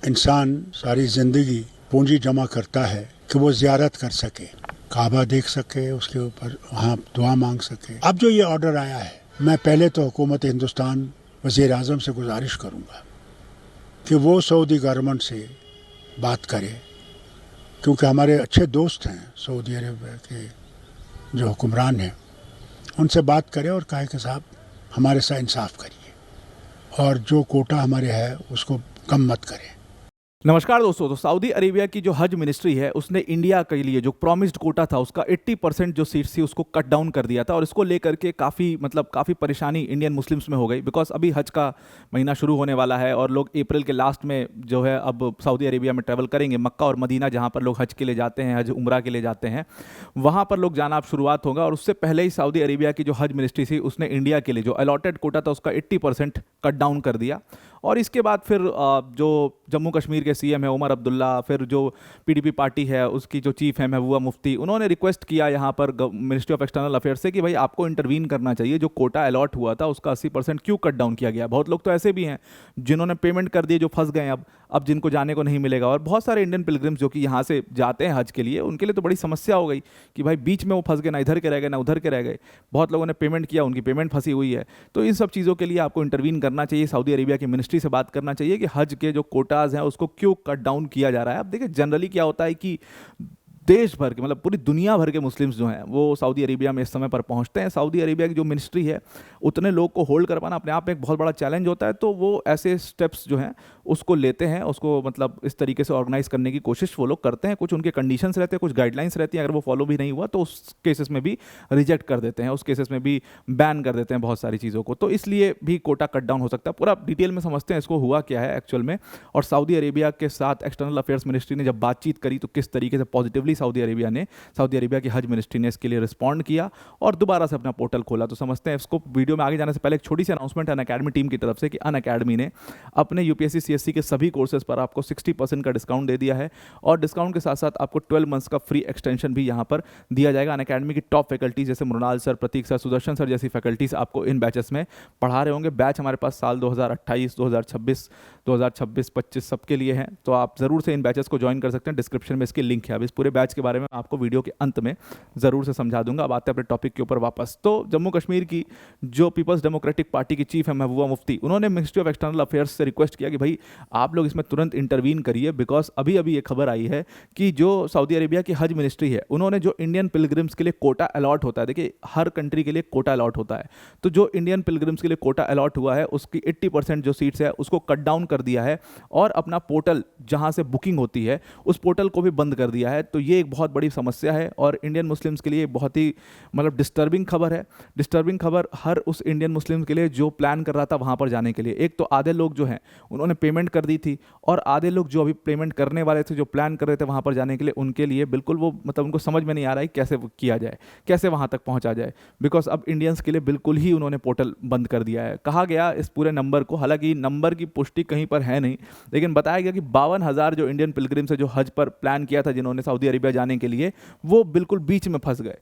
इंसान सारी जिंदगी पूंजी जमा करता है कि वो ज़ियारत कर सके, काबा देख सके, उसके ऊपर वहाँ दुआ मांग सके। अब जो ये ऑर्डर आया है, मैं पहले तो हुकूमत हिंदुस्तान, वज़ीर आज़म से गुजारिश करूँगा कि वो सऊदी गवर्नमेंट से बात करे, क्योंकि हमारे अच्छे दोस्त हैं सऊदी अरब के जो हुक्मरान हैं, उनसे बात करें और कहे कि साहब हमारे साथ इंसाफ करिए और जो कोटा हमारे है उसको कम मत करें। नमस्कार दोस्तों। तो सऊदी अरेबिया की जो हज मिनिस्ट्री है उसने इंडिया के लिए जो प्रॉमिस्ड कोटा था उसका 80% जो सीट्स थी उसको कट डाउन कर दिया था, और इसको लेकर के काफ़ी परेशानी इंडियन मुस्लिम्स में हो गई। बिकॉज अभी हज का महीना शुरू होने वाला है और लोग अप्रैल के लास्ट में जो है अब सऊदी अरेबिया में ट्रैवल करेंगे। मक्का और मदीना जहाँ पर लोग हज के लिए जाते हैं, हज उम्रा के लिए जाते हैं, वहाँ पर लोग जाना अब शुरुआत होगा। और उससे पहले ही सऊदी अरेबिया की जो हज मिनिस्ट्री थी उसने इंडिया के लिए जो अलॉटेड कोटा था उसका 80% कट डाउन कर दिया। और इसके बाद फिर जो जम्मू कश्मीर के सीएम है उमर अब्दुल्ला, फिर जो पीडीपी पार्टी है उसकी जो चीफ है महबूबा मुफ्ती, उन्होंने रिक्वेस्ट किया यहाँ पर मिनिस्ट्री ऑफ एक्सटर्नल अफेयर्स से कि भाई आपको इंटरवीन करना चाहिए, जो कोटा अलॉट हुआ था उसका 80% क्यों कट डाउन किया गया। बहुत लोग तो ऐसे भी हैं जिन्होंने पेमेंट कर दिए, जो फंस गए अब जिनको जाने को नहीं मिलेगा। और बहुत सारे इंडियन पिलग्रिम्स जो कि यहाँ से जाते हैं हज के लिए, उनके लिए तो बड़ी समस्या हो गई कि भाई बीच में वो फंस गए, ना इधर के रह गए ना उधर के रह गए। बहुत लोगों ने पेमेंट किया, उनकी पेमेंट फंसी हुई है। तो इन सब चीज़ों के लिए आपको इंटरवीन करना चाहिए, सऊदी अरेबिया की मिनिस्ट्री से बात करना चाहिए कि हज के जो कोटाज हैं उसको क्यों कट डाउन किया जा रहा है। अब देखिए जनरली क्या होता है कि देश भर के, मतलब पूरी दुनिया भर के मुस्लिम्स जो हैं वो सऊदी अरेबिया में इस समय पर पहुंचते हैं। सऊदी अरेबिया की जो मिनिस्ट्री है उतने लोग को होल्ड कर पाना अपने आप में एक बहुत बड़ा चैलेंज होता है। तो वो ऐसे स्टेप्स जो हैं उसको लेते हैं, उसको मतलब इस तरीके से ऑर्गेनाइज करने की कोशिश वो लोग करते हैं। कुछ उनके कंडीशंस रहते हैं, कुछ गाइडलाइंस रहती हैं, अगर वो फॉलो भी नहीं हुआ तो उस केसेस में भी रिजेक्ट कर देते हैं, उस केसेस में भी बैन कर देते हैं बहुत सारी चीज़ों को। तो इसलिए भी कोटा कट डाउन हो सकता है। पूरा डिटेल में समझते हैं इसको हुआ क्या है एक्चुअल में, और सऊदी अरेबिया के साथ एक्सटर्नल अफेयर्स मिनिस्ट्री ने जब बातचीत करी तो किस तरीके से पॉजिटिवली सऊदी अरेबिया की हज मिनिस्ट्री ने इसके लिए रिस्पॉन्ड किया और दोबारा से अपना पोर्टल खोला। तो समझते हैं इसको। वीडियो में आगे जाने से पहले एक छोटी सी अनाउंसमेंट है अनअकैडमी टीम की तरफ से कि अनअकैडमी ने अपने यूपीएससी सीएससी के सभी कोर्सेज पर आपको 60% का डिस्काउंट दे दिया है, और डिस्काउंट के साथ साथ आपको 12 मंथ्स का फ्री एक्सटेंशन भी यहाँ पर दिया जाएगा। अनअकैडमी की टॉप फैकल्टी जैसे मृणाल सर, प्रतीक सर, सुदर्शन सर जैसी फैकल्टीज आपको इन बैचेस में पढ़ा रहे होंगे। बैच हमारे पास साल 2028, 2026, 2026-25 सबके लिए हैं, तो आप ज़रूर से इन बैचेस को ज्वाइन कर सकते हैं। डिस्क्रिप्शन में इसकी लिंक है। अब इस पूरे बैच के बारे में आपको वीडियो के अंत में ज़रूर से समझा दूंगा। अब आते हैं अपने टॉपिक के ऊपर वापस। तो जम्मू कश्मीर की जो पीपल्स डेमोक्रेटिक पार्टी की चीफ है महबूबा मुफ्ती, उन्होंने मिनिस्ट्री ऑफ एक्सटर्नल अफेयर्स से रिक्वेस्ट किया कि भाई आप लोग इसमें तुरंत इंटरवीन करिए। बिकॉज अभी अभी ये खबर आई है कि जो सऊदी अरेबिया की हज मिनिस्ट्री है उन्होंने जो इंडियन पिलग्रिम्स के लिए कोटा अलॉट होता है, देखिए हर कंट्री के लिए कोटा अलॉट होता है, तो जो इंडियन पिलग्रिम्स के लिए कोटा अलॉट हुआ है उसकी 80% जो सीट्स है उसको कट डाउन कर दिया है, और अपना पोर्टल जहां से बुकिंग होती है उस पोर्टल को भी बंद कर दिया है। तो ये एक बहुत बड़ी समस्या है और इंडियन मुस्लिम्स के लिए बहुत ही मतलब डिस्टर्बिंग खबर है। डिस्टर्बिंग खबर हर उस इंडियन मुस्लिम के लिए जो प्लान कर रहा था वहाँ पर जाने के लिए। एक तो आधे लोग जो हैं उन्होंने पेमेंट कर दी थी, और आधे लोग जो अभी पेमेंट करने वाले थे, जो प्लान कर रहे थे वहाँ पर जाने के लिए, उनके लिए बिल्कुल वो मतलब उनको समझ में नहीं आ रहा है कैसे किया जाए, कैसे वहाँ तक पहुँचा जाए। बिकॉज अब इंडियंस के लिए बिल्कुल ही उन्होंने पोर्टल बंद कर दिया है। कहा गया इस पूरे नंबर को, हालांकि नंबर की पुष्टि कहीं पर है नहीं, लेकिन बताया गया कि 52,000 जो इंडियन पिलग्रिम्स है जो हज पर प्लान किया था जिन्होंने सऊदी अरेबिया जाने के लिए, वो बिल्कुल बीच में फंस गए।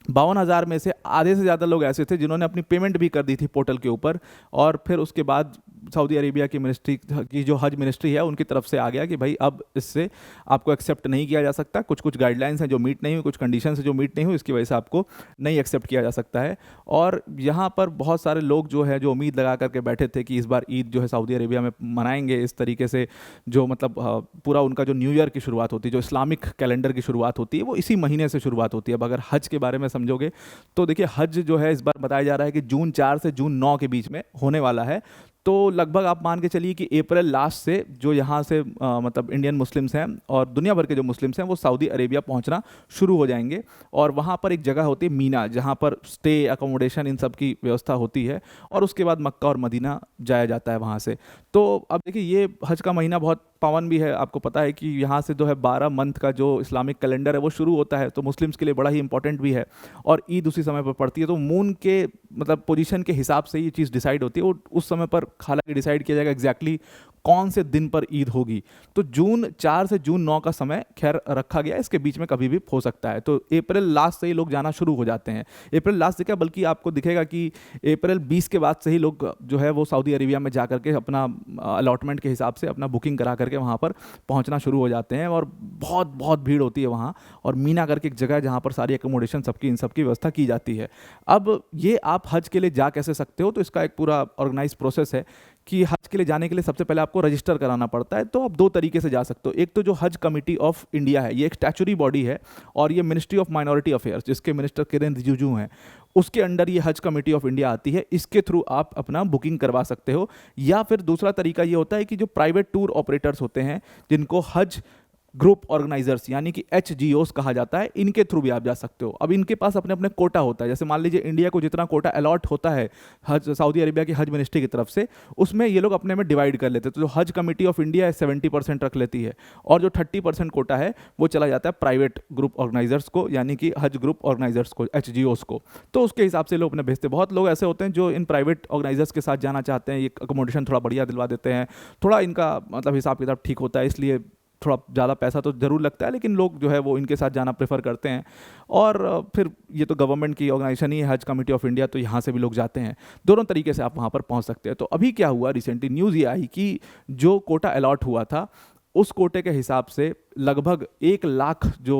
52,000 में से आधे से ज़्यादा लोग ऐसे थे जिन्होंने अपनी पेमेंट भी कर दी थी पोर्टल के ऊपर, और फिर उसके बाद सऊदी अरेबिया की मिनिस्ट्री की जो हज मिनिस्ट्री है उनकी तरफ से आ गया कि भाई अब इससे आपको एक्सेप्ट नहीं किया जा सकता। कुछ गाइडलाइंस हैं जो मीट नहीं हुई, कुछ कंडीशंस हैं जो मीट नहीं हुई, इसकी वजह से आपको नहीं एक्सेप्ट किया जा सकता है। और यहाँ पर बहुत सारे लोग जो है जो उम्मीद लगा करके बैठे थे कि इस बार ईद जो है सऊदी अरेबिया में मनाएंगे इस तरीके से, जो मतलब पूरा उनका जो न्यू ईयर की शुरुआत होती है, जो इस्लामिक कैलेंडर की शुरुआत होती है, वो इसी महीने से शुरुआत होती है। अब अगर हज के बारे में समझोगे तो देखिए हज जो है इस बार बताया जा रहा है कि जून 4 से जून 9 के बीच में होने वाला है। तो लगभग आप मान के चलिए कि अप्रैल लास्ट से जो यहाँ से मतलब इंडियन मुस्लिम्स हैं और दुनिया भर के जो मुस्लिम्स हैं वो सऊदी अरेबिया पहुँचना शुरू हो जाएंगे। और वहाँ पर एक जगह होती है मीना, जहाँ पर स्टे, अकोमोडेशन, इन सब की व्यवस्था होती है, और उसके बाद मक्का और मदीना जाया जाता है वहाँ से। तो अब देखिए ये हज का महीना बहुत पावन भी है। आपको पता है कि यहाँ से जो है 12 मंथ का जो इस्लामिक कैलेंडर है वो शुरू होता है, तो मुस्लिम्स के लिए बड़ा ही इंपॉर्टेंट भी है, और ईद उसी समय पर पड़ती है। तो मून के मतलब पोजीशन के हिसाब से ये चीज़ डिसाइड होती है। वो उस समय पर हालांकि डिसाइड किया जाएगा एग्जैक्टली कौन से दिन पर ईद होगी। तो जून 4 से जून 9 का समय खैर रखा गया, इसके बीच में कभी भी हो सकता है। तो अप्रैल लास्ट से ही लोग जाना शुरू हो जाते हैं। अप्रैल लास्ट से क्या, बल्कि आपको दिखेगा कि अप्रैल 20 के बाद से ही लोग जो है वो सऊदी अरेबिया में जा करके अपना अलॉटमेंट के हिसाब से अपना बुकिंग करा करके वहाँ पर पहुँचना शुरू हो जाते हैं, और बहुत बहुत भीड़ होती है वहाँ। और मीना करके एक जगह है जहाँ पर सारी एकोमोडेशन सबकी इन सबकी व्यवस्था की जाती है। अब ये आप हज के लिए जा कैसे सकते हो, तो इसका एक पूरा ऑर्गेनाइज प्रोसेस है कि हज के लिए जाने के लिए सबसे पहले आपको रजिस्टर कराना पड़ता है। तो आप दो तरीके से जा सकते हो। एक तो जो हज कमेटी ऑफ इंडिया है, ये एक स्टैचुरी बॉडी है, और ये मिनिस्ट्री ऑफ माइनॉरिटी अफेयर्स, जिसके मिनिस्टर किरेन रिजिजू हैं, उसके अंडर ये हज कमेटी ऑफ इंडिया आती है। इसके थ्रू आप अपना बुकिंग करवा सकते हो। या फिर दूसरा तरीका ये होता है कि जो प्राइवेट टूर ऑपरेटर्स होते हैं, जिनको हज ग्रुप ऑर्गेनाइजर्स यानी कि HGOs कहा जाता है, इनके थ्रू भी आप जा सकते हो। अब इनके पास अपने अपने कोटा होता है। जैसे मान लीजिए इंडिया को जितना कोटा अलॉट होता है हज सऊदी अरेबिया की हज मिनिस्ट्री की तरफ से, उसमें ये लोग अपने में डिवाइड कर लेते हैं। तो जो हज कमेटी ऑफ इंडिया है 70% रख लेती है, और जो 30% कोटा है वो चला जाता है प्राइवेट ग्रुप ऑर्गेनाइजर्स को, यानी कि हज ग्रुप ऑर्गेनाइजर्स को, HGOs को। तो उसके हिसाब से लोग अपने भेजते हैं। बहुत लोग ऐसे होते हैं जो इन प्राइवेट ऑर्गेनाइजर्स के साथ जाना चाहते हैं, ये अकोमोडेशन थोड़ा बढ़िया दिलवा देते हैं, थोड़ा इनका मतलब हिसाब किताब ठीक होता है, इसलिए थोड़ा ज़्यादा पैसा तो ज़रूर लगता है, लेकिन लोग जो है वो इनके साथ जाना प्रेफर करते हैं। और फिर ये तो गवर्नमेंट की ऑर्गेनाइजेशन ही है हज कमेटी ऑफ इंडिया, तो यहाँ से भी लोग जाते हैं। दोनों तरीके से आप वहाँ पर पहुँच सकते हैं। तो अभी क्या हुआ, रिसेंटली न्यूज़ ये आई कि जो कोटा अलॉट हुआ था, उस कोटे के हिसाब से लगभग 1 लाख जो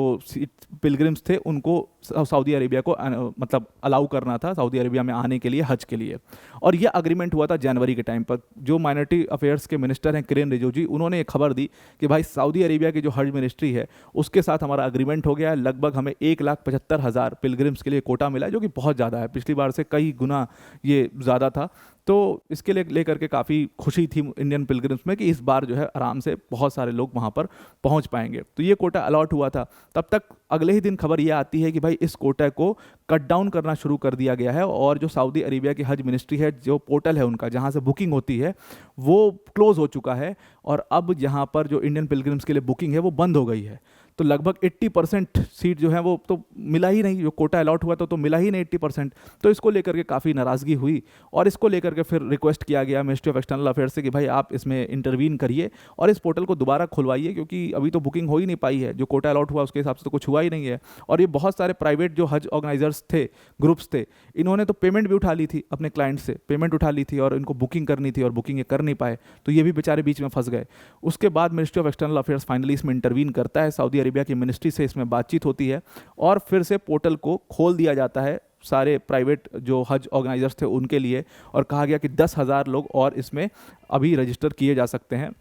पिलग्रिम्स थे उनको सऊदी अरेबिया को मतलब अलाउ करना था सऊदी अरेबिया में आने के लिए, हज के लिए। और यह अग्रीमेंट हुआ था जनवरी के टाइम पर। जो माइनॉरिटी अफेयर्स के मिनिस्टर हैं किरेन रिजिजू जी, उन्होंने ये खबर दी कि भाई सऊदी अरेबिया की जो हज मिनिस्ट्री है उसके साथ हमारा अग्रीमेंट हो गया है, लगभग हमें 1,75,000 पिलग्रिम्स के लिए कोटा मिला है, जो कि बहुत ज़्यादा है, पिछली बार से कई गुना ये ज़्यादा था। तो इसके लिए लेकर के काफ़ी खुशी थी इंडियन पिलग्रिम्स में कि इस बार जो है आराम से बहुत सारे लोग वहाँ पर पहुँच पाएंगे। तो ये कोटा अलॉट हुआ था। तब तक अगले ही दिन खबर ये आती है कि भाई इस कोटा को कट डाउन करना शुरू कर दिया गया है, और जो सऊदी अरेबिया की हज मिनिस्ट्री है, जो पोर्टल है उनका जहाँ से बुकिंग होती है, वो क्लोज हो चुका है। और अब यहाँ पर जो इंडियन पिलग्रिम्स के लिए बुकिंग है वो बंद हो गई है। तो लगभग 80% सीट जो है वो तो मिला ही नहीं, जो कोटा अलॉट हुआ था तो मिला ही नहीं 80%। तो इसको लेकर के काफ़ी नाराज़गी हुई, और इसको लेकर के फिर रिक्वेस्ट किया गया मिनिस्ट्री ऑफ एक्सटर्नल अफेयर्स से कि भाई आप इसमें इंटरवीन करिए और इस पोर्टल को दोबारा खुलवाइए, क्योंकि अभी तो बुकिंग हो ही नहीं पाई है। जो कोटा अलॉट हुआ उसके हिसाब से तो कुछ हुआ ही नहीं है। और ये बहुत सारे प्राइवेट जो हज ऑर्गेनाइजर्स थे, ग्रुप्स थे, इन्होंने तो पेमेंट भी उठा ली थी, अपने क्लाइंट से पेमेंट उठा ली थी, और इनको बुकिंग करनी थी, और बुकिंग ये कर नहीं पाए, तो ये भी बेचारे बीच में फंस गए। उसके बाद ministry of external affairs finally इसमें इंटरवीन करता है, सऊदी अरेबिया की मिनिस्ट्री से इसमें बातचीत होती है, और फिर से पोर्टल को खोल दिया जाता है सारे प्राइवेट जो हज ऑर्गेनाइजर्स थे उनके लिए, और कहा गया कि 10,000 लोग और इसमें अभी रजिस्टर किए जा सकते हैं।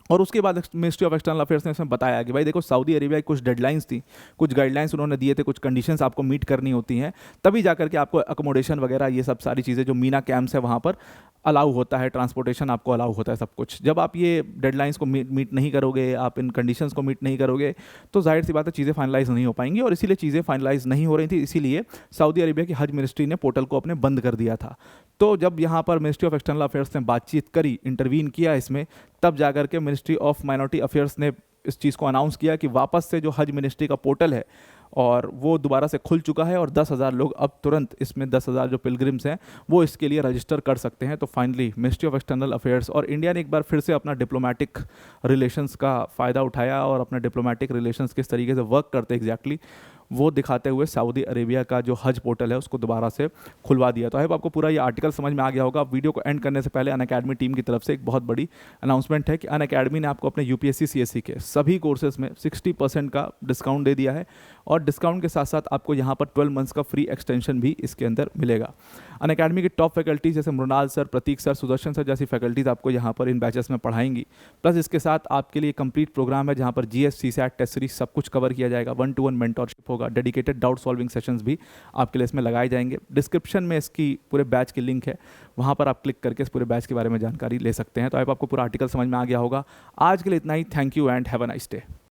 और उसके बाद मिनिस्ट्री ऑफ एक्सटर्नल अफेयर्स ने इसमें बताया कि भाई देखो, सऊदी अरेबिया की कुछ डेडलाइंस थी, कुछ गाइडलाइंस उन्होंने दिए थे, कुछ कंडीशंस आपको मीट करनी होती हैं, तभी जाकर के आपको अकोमोडेशन वगैरह ये सब सारी चीज़ें, जो मीना कैंप्स है वहाँ पर अलाउ होता है, ट्रांसपोर्टेशन आपको अलाउ होता है, सब कुछ। जब आप ये डेडलाइंस को मीट नहीं करोगे, आप इन कंडीशंस को मीट नहीं करोगे, तो जाहिर सी बात है चीज़ें फाइनलाइज नहीं हो पाएंगी। और इसीलिए चीज़ें फाइनलाइज नहीं हो रही थी, इसीलिए सऊदी अरेबिया की हज मिनिस्ट्री ने पोर्टल को अपने बंद कर दिया था। तो जब यहाँ पर मिनिस्ट्री ऑफ एक्सटर्नल अफेयर्स ने बातचीत करी, इंटरवीन किया इसमें, तब जाकर के मिनिस्ट्री ऑफ माइनॉरिटी अफेयर्स ने इस चीज़ को अनाउंस किया कि वापस से जो हज मिनिस्ट्री का पोर्टल है और वो दोबारा से खुल चुका है, और 10,000 लोग अब तुरंत इसमें 10,000 जो पिलग्रिम्स हैं वो इसके लिए रजिस्टर कर सकते हैं। तो finally ministry of external affairs और इंडिया ने एक बार फिर से अपना डिप्लोमेटिक रिलेशंस का फ़ायदा उठाया, और अपने डिप्लोमेटिक रिलेशंस किस तरीके से वर्क करते एग्जैक्टली वो दिखाते हुए सऊदी अरेबिया का जो हज पोर्टल है उसको दोबारा से खुलवा दिया। तो आई होप आपको पूरा ये आर्टिकल समझ में आ गया होगा। वीडियो को एंड करने से पहले अनअकैडमी टीम की तरफ से एक बहुत बड़ी अनाउंसमेंट है कि अनअकैडमी ने आपको अपने UPSC CSE के सभी कोर्सेज में 60% का डिस्काउंट दे दिया है, और डिस्काउंट के साथ साथ आपको यहाँ पर 12 मंथ्स का फ्री एक्सटेंशन भी इसके अंदर मिलेगा। अनअकैडमी की टॉप फैकल्टीज जैसे मृणाल सर, प्रतीक सर, सुदर्शन सर जैसी फैकल्टीज आपको यहाँ पर इन बैचेस में पढ़ाएंगी। प्लस इसके साथ आपके लिए कंप्लीट प्रोग्राम है जहाँ पर GS, CSAT, टेस्ट सीरीज सब कुछ कवर किया जाएगा। 1-to-1 मेंटरशिप होगा, डेडिकेटेड डाउट सॉल्विंग सेशंस भी आपके लिए इसमें लगाए जाएंगे। डिस्क्रिप्शन में इसकी पूरे बैच की लिंक है, वहाँ पर आप क्लिक करके इस पूरे बैच के बारे में जानकारी ले सकते हैं। तो आपको पूरा आर्टिकल समझ में आ गया होगा। आज के लिए इतना ही। Thank you and have a nice day.